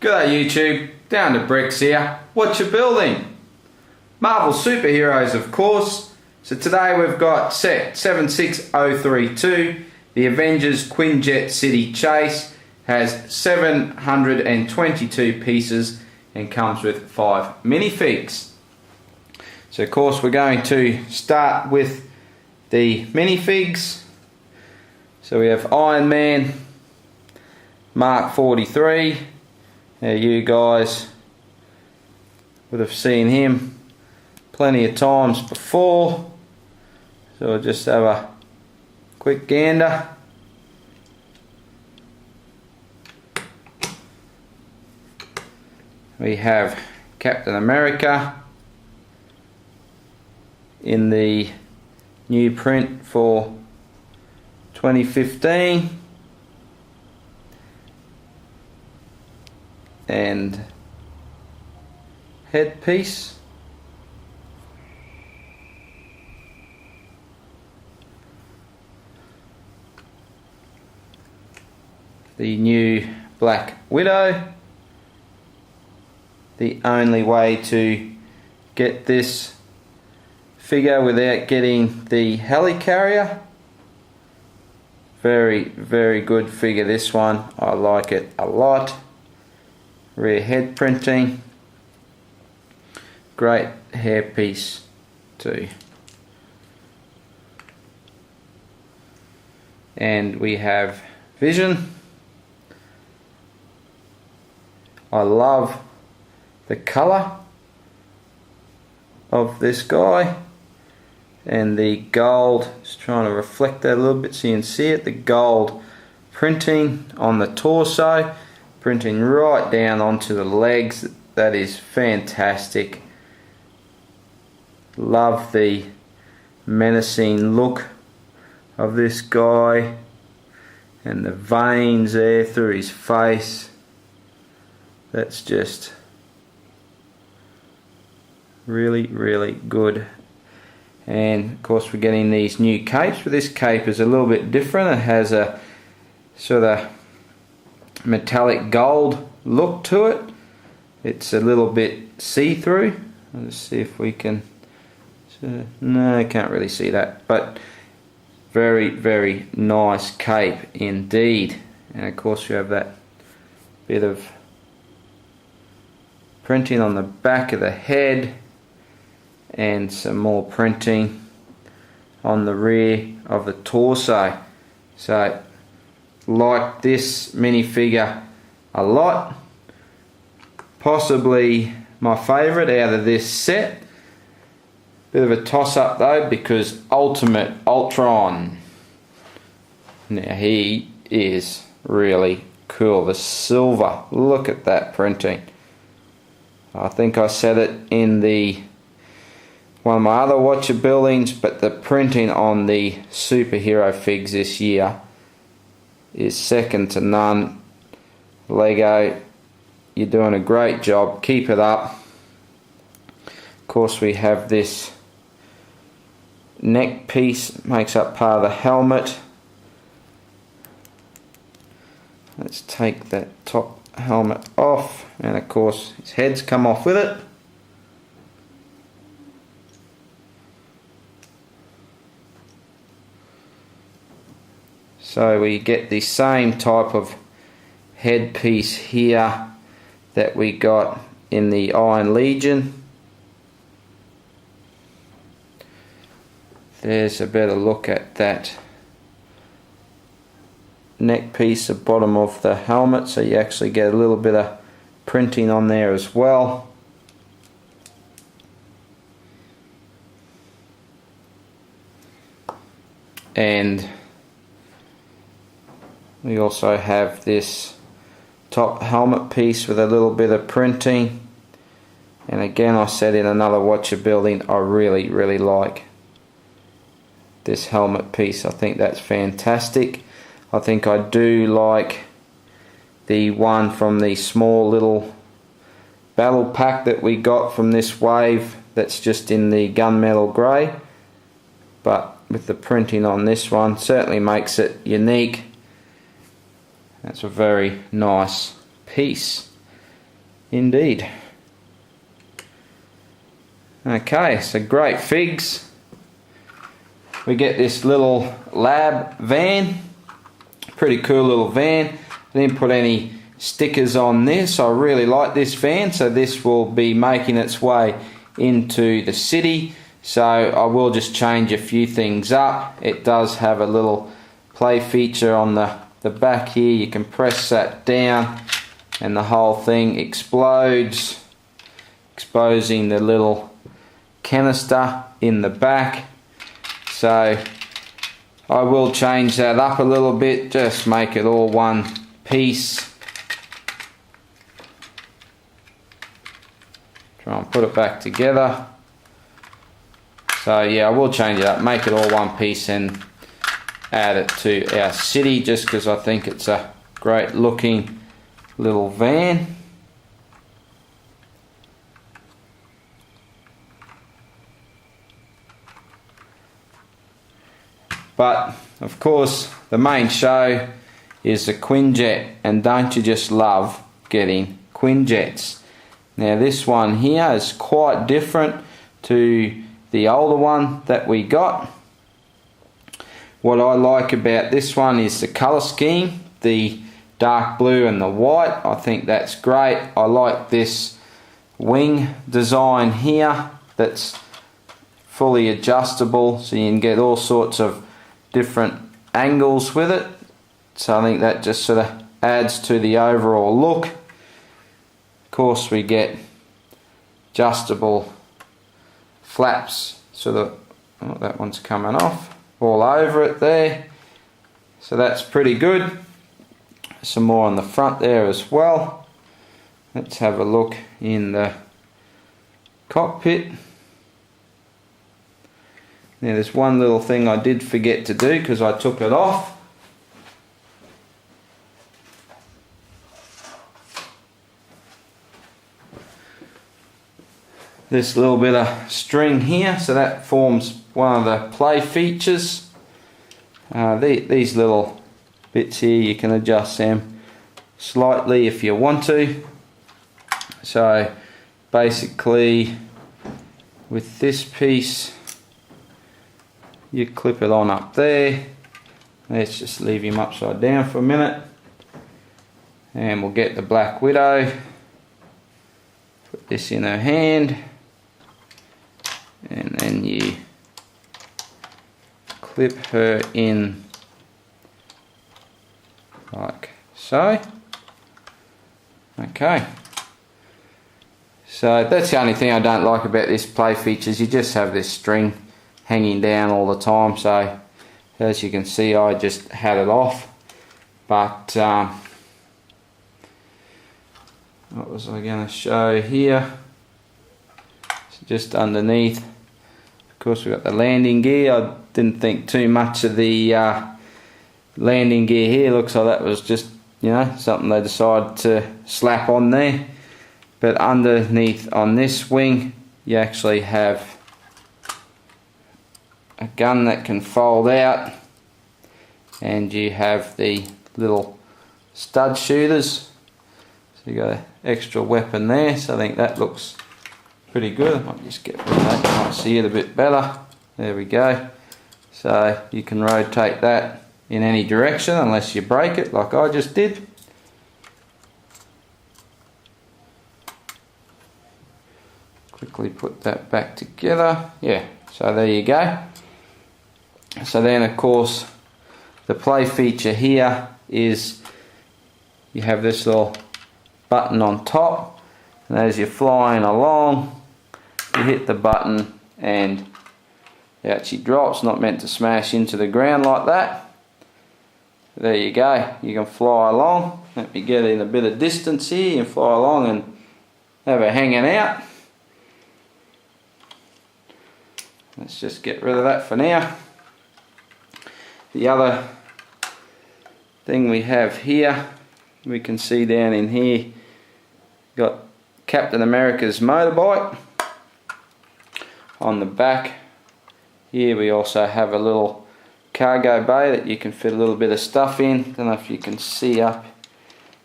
G'day YouTube, down to Bricks here. What you building? Marvel superheroes, of course. So today we've got set 76032, the Avengers Quinjet City Chase. Has 722 pieces and comes with 5 minifigs. So of course we're going to start with the minifigs. So we have Iron Man Mark 43. Now you guys would have seen him plenty of times before, so I'll just have a quick gander. We have Captain America in the new print for 2015. And headpiece. The new Black Widow. The only way to get this figure without getting the helicarrier. Very, very good figure, this one. I like it a lot. Rear head printing, great hairpiece too. And we have Vision. I love the colour of this guy, and the gold, just trying to reflect that a little bit so you can see it, the gold printing on the torso, printing right down onto the legs. That is fantastic. Love the menacing look of this guy and the veins there through his face. That's just really, really good. And of course we're getting these new capes, but this cape is a little bit different. It has a sort of metallic gold look to it. It's a little bit see-through. Let's see if we can, no, I can't really see that, but very, very nice cape indeed. And of course you have that bit of printing on the back of the head and some more printing on the rear of the torso. So like this minifigure a lot, possibly my favourite out of this set. Bit of a toss up though, because Ultimate Ultron, now he is really cool. The silver, look at that printing. I think I said it in the one of my other Watcha buildings, but the printing on the superhero figs this year is second to none. Lego, you're doing a great job, keep it up. Of course we have this neck piece, makes up part of the helmet. Let's take that top helmet off, and of course his heads come off with it. So we get the same type of headpiece here that we got in the Iron Legion. There's a better look at that neck piece, the bottom of the helmet, so you actually get a little bit of printing on there as well. And we also have this top helmet piece with a little bit of printing. And again, I said in another Watcha building, I really, really like this helmet piece. I think that's fantastic. I think I do like the one from the small little battle pack that we got from this wave, that's just in the gunmetal grey. But with the printing on this one, certainly makes it unique. That's a very nice piece. indeed. Okay, so great figs. We get this little lab van, pretty cool little van. I didn't put any stickers on this. I really like this van, so this will be making its way into the city. So I will just change a few things up. It does have a little play feature on the back here. You can press that down and the whole thing explodes, exposing the little canister in the back. So I will change that up a little bit, just make it all one piece. Try and put it back together. So yeah, I will change it up, make it all one piece and add it to our city, just because I think it's a great looking little van. But of course the main show is the Quinjet, and don't you just love getting Quinjets? Now this one here is quite different to the older one that we got. What I like about this one is the colour scheme, the dark blue and the white. I think that's great. I like this wing design here that's fully adjustable, so you can get all sorts of different angles with it. So I think that just sort of adds to the overall look. Of course we get adjustable flaps, so that that one's coming off all over it there, so that's pretty good. Some more on the front there as well. Let's have a look in the cockpit. Now there's one little thing I did forget to do because I took it off. This little bit of string here, so that forms one of the play features. These little bits here, you can adjust them slightly if you want to. So basically with this piece, you clip it on up there. Let's just leave him upside down for a minute, and we'll get the Black Widow. Put this in her hand, and then you clip her in like so. Okay, so that's the only thing I don't like about this play features. You just have this string hanging down all the time, so as you can see I just had it off. But what was I going to show here? So just underneath, of course, we've got the landing gear. I didn't think too much of the landing gear here. Looks like that was just, you know, something they decided to slap on there. But underneath on this wing, you actually have a gun that can fold out, and you have the little stud shooters. So you got an extra weapon there. So I think that looks pretty good. I might just get rid of that, you might see it a bit better. There we go. So you can rotate that in any direction unless you break it like I just did. Quickly put that back together. Yeah, so there you go. So then of course the play feature here is you have this little button on top, and as you're flying along you hit the button and it actually drops, not meant to smash into the ground like that. There you go, you can fly along. Let me get in a bit of distance here and fly along and have her hanging out. Let's just get rid of that for now. The other thing we have here, we can see down in here, got Captain America's motorbike. On the back here we also have a little cargo bay that you can fit a little bit of stuff in. Don't know if you can see up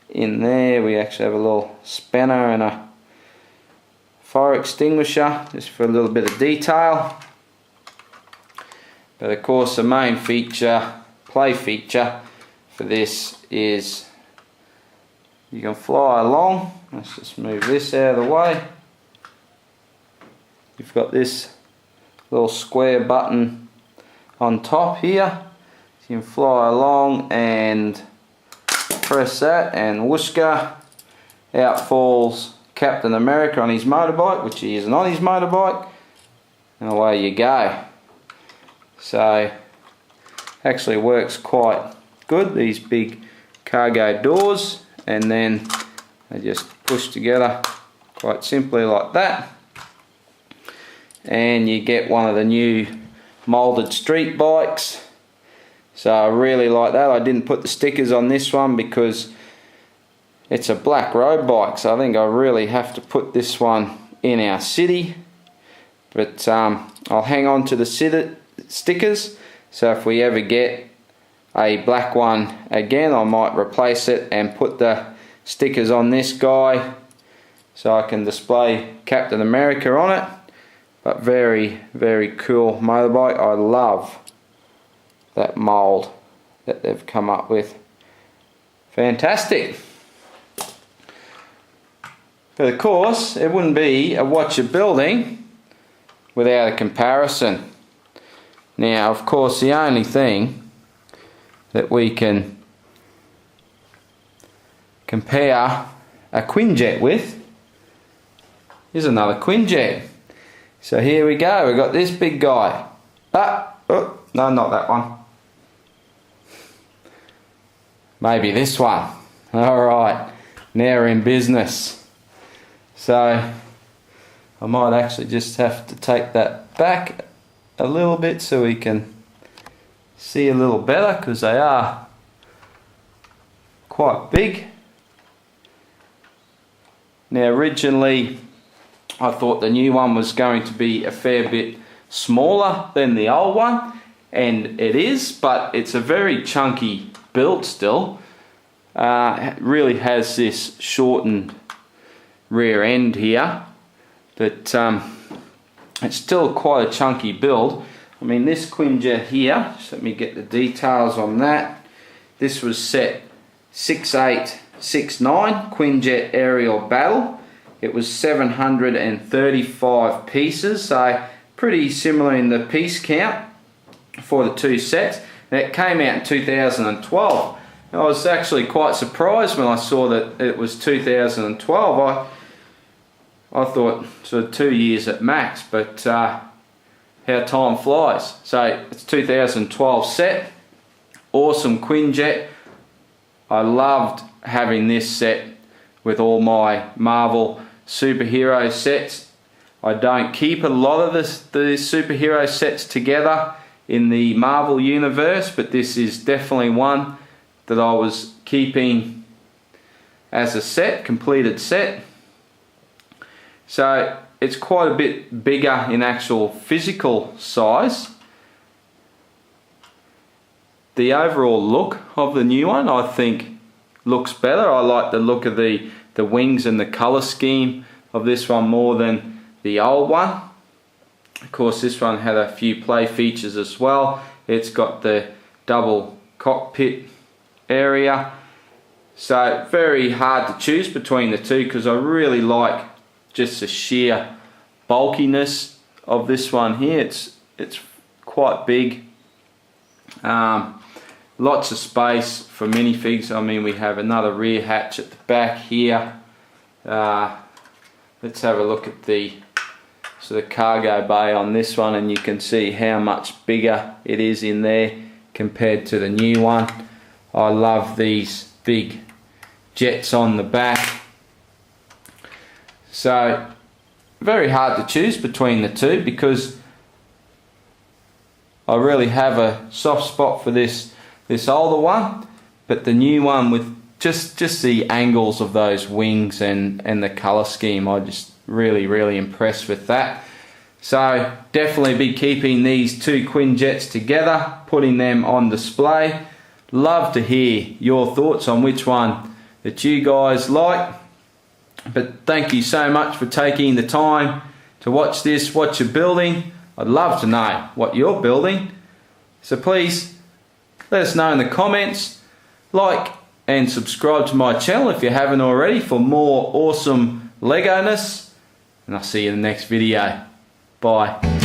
in there we actually have a little spanner and a fire extinguisher just for a little bit of detail. But of course the main feature, play feature for this is you can fly along. Let's just move this out of the way. You've got this little square button on top here. So you can fly along and press that and whooshka, out falls Captain America on his motorbike, which he isn't on his motorbike, and away you go. So actually works quite good, these big cargo doors, and then they just push together quite simply like that, and you get one of the new moulded street bikes. So I really like that. I didn't put the stickers on this one because it's a black road bike, so I think I really have to put this one in our city. But I'll hang on to the stickers, so if we ever get a black one again, I might replace it and put the stickers on this guy so I can display Captain America on it. But very, very cool motorbike. I love that mould that they've come up with. Fantastic. But of course, it wouldn't be a Watcha building without a comparison. Now, of course, the only thing that we can compare a Quinjet with is another Quinjet. So here we go, we've got this big guy. Oh, no, not that one. Maybe this one. Alright, now we're in business. So I might actually just have to take that back a little bit so we can see a little better, because they are quite big. Now originally I thought the new one was going to be a fair bit smaller than the old one, and it is, but it's a very chunky build still. It really has this shortened rear end here, but it's still quite a chunky build. I mean, this Quinjet here, just let me get the details on that. This was set 6869 Quinjet aerial battle. It was 735 pieces, so pretty similar in the piece count for the two sets. And it came out in 2012. I was actually quite surprised when I saw that it was 2012. I thought sort of 2 years at max, but how time flies. So it's 2012 set. Awesome Quinjet. I loved having this set with all my Marvel superhero sets. I don't keep a lot of the superhero sets together in the Marvel universe, but this is definitely one that I was keeping as a set, completed set. So it's quite a bit bigger in actual physical size. The overall look of the new one, I think, looks better. I like the look of the wings and the colour scheme of this one more than the old one. Of course, this one had a few play features as well. It's got the double cockpit area. So very hard to choose between the two, because I really like just the sheer bulkiness of this one here. It's quite big. Lots of space for minifigs. I mean, we have another rear hatch at the back here. Let's have a look at the sort of cargo bay on this one, and you can see how much bigger it is in there compared to the new one. I love these big jets on the back. So very hard to choose between the two, because I really have a soft spot for this older one, but the new one, with just the angles of those wings and the colour scheme, I just really impressed with that. So definitely be keeping these two Quinjets together, putting them on display. Love to hear your thoughts on which one that you guys like. But thank you so much for taking the time to watch this, what you're building. I'd love to know what you're building. So please let us know in the comments. Like and subscribe to my channel if you haven't already for more awesome Lego-ness. And I'll see you in the next video. Bye.